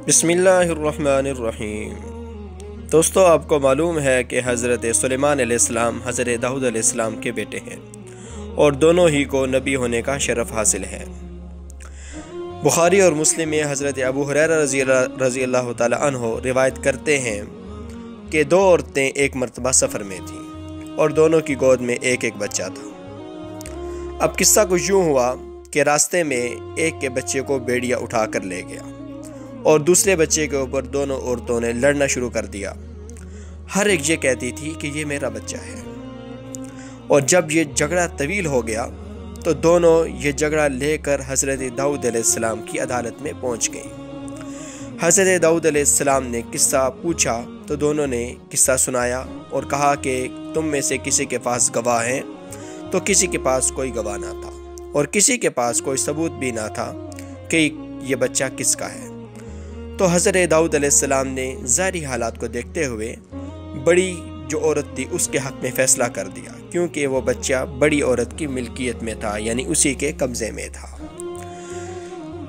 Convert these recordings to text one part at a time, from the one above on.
बिस्मिल्लाहिर्रहमानिर्रहीम। दोस्तों, आपको मालूम है कि हज़रत सुलेमान अलैहिस्सलाम हज़रत दाऊद अलैहिस्सलाम के बेटे हैं और दोनों ही को नबी होने का शरफ़ हासिल है। बुखारी और मुस्लिम में हज़रत अबू हुरैरा रज़ी अल्लाह तआला अन्हो रिवायत करते हैं कि दो औरतें एक मरतबा सफ़र में थीं और दोनों की गोद में एक एक बच्चा था। अब किस्सा कुछ यूँ हुआ कि रास्ते में एक के बच्चे को भेड़िया उठा कर ले गया और दूसरे बच्चे के ऊपर दोनों औरतों ने लड़ना शुरू कर दिया। हर एक ये कहती थी कि ये मेरा बच्चा है। और जब ये झगड़ा तवील हो गया तो दोनों ये झगड़ा लेकर हज़रत दाऊद अलैहिस्सलाम की अदालत में पहुंच गई। हज़रत दाऊद अलैहिस्सलाम ने किस्सा पूछा तो दोनों ने किस्सा सुनाया और कहा कि तुम में से किसी के पास गवाह हैं, तो किसी के पास कोई गवाह ना था और किसी के पास कोई सबूत भी ना था कि ये बच्चा किसका है। तो हज़रत दाऊद अलैहिस्सलाम ने ज़ाहिरी हालात को देखते हुए बड़ी जो औरत थी उसके हक़ में फ़ैसला कर दिया, क्योंकि वो बच्चा बड़ी औरत की मिल्कियत में था, यानी उसी के कब्ज़े में था।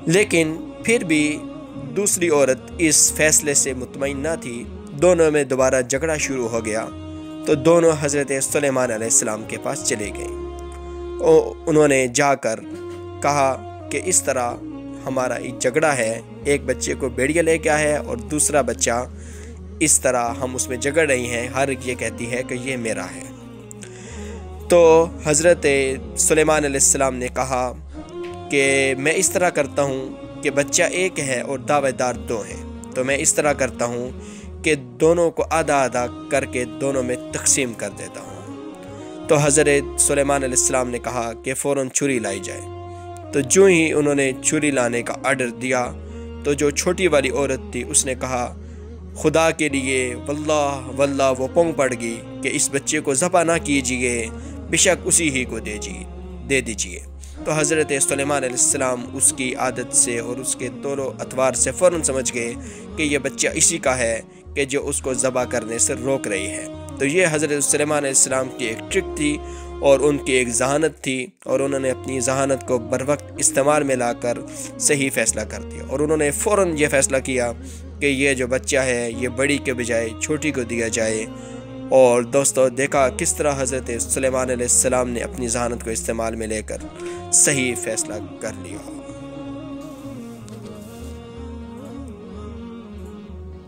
लेकिन फिर भी दूसरी औरत इस फ़ैसले से मुतमईन न थी। दोनों में दोबारा झगड़ा शुरू हो गया तो दोनों हज़रत सुलेमान अलैहिस्सलाम के पास चले गए और उन्होंने जाकर कहा कि इस तरह हमारा एक झगड़ा है, एक बच्चे को भेड़िया ले गया है और दूसरा बच्चा इस तरह हम उसमें झगड़ रही हैं, हर एक ये कहती है कि ये मेरा है। तो हज़रत सुलेमान अलैहिस्सलाम ने कहा कि मैं इस तरह करता हूँ कि बच्चा एक है और दावेदार दो हैं, तो मैं इस तरह करता हूँ कि दोनों को आधा आधा करके दोनों में तकसीम कर देता हूँ। तो हज़रत सुलेमान अलैहिस्सलाम ने कहा कि फ़ौरन छुरी लाई जाए। तो जो ही उन्होंने छुरी लाने का आर्डर दिया तो जो छोटी वाली औरत थी उसने कहा, खुदा के लिए वल्लाह वल्लाह वो पोंग पड़ गई कि इस बच्चे को ज़बह ना कीजिए, बेशक उसी ही को दे दीजिए। तो हज़रत सुलेमान अलैहिस्सलाम उसकी आदत से और उसके तौर अतवार से फ़ौरन समझ गए कि यह बच्चा इसी का है कि जो उसको ज़बह करने से रोक रही है। तो ये हज़रत सुलेमान अलैहिस्सलाम की एक ट्रिक थी और उनकी एक जहानत थी और उन्होंने अपनी जहानत को बर वक्त इस्तेमाल में लाकर सही फ़ैसला कर दिया और उन्होंने फ़ौरन ये फ़ैसला किया कि ये जो बच्चा है ये बड़ी के बजाय छोटी को दिया जाए। और दोस्तों, देखा किस तरह हज़रत सुलेमान अलैहिस्सलाम ने अपनी जहानत को इस्तेमाल में लेकर सही फ़ैसला कर लिया।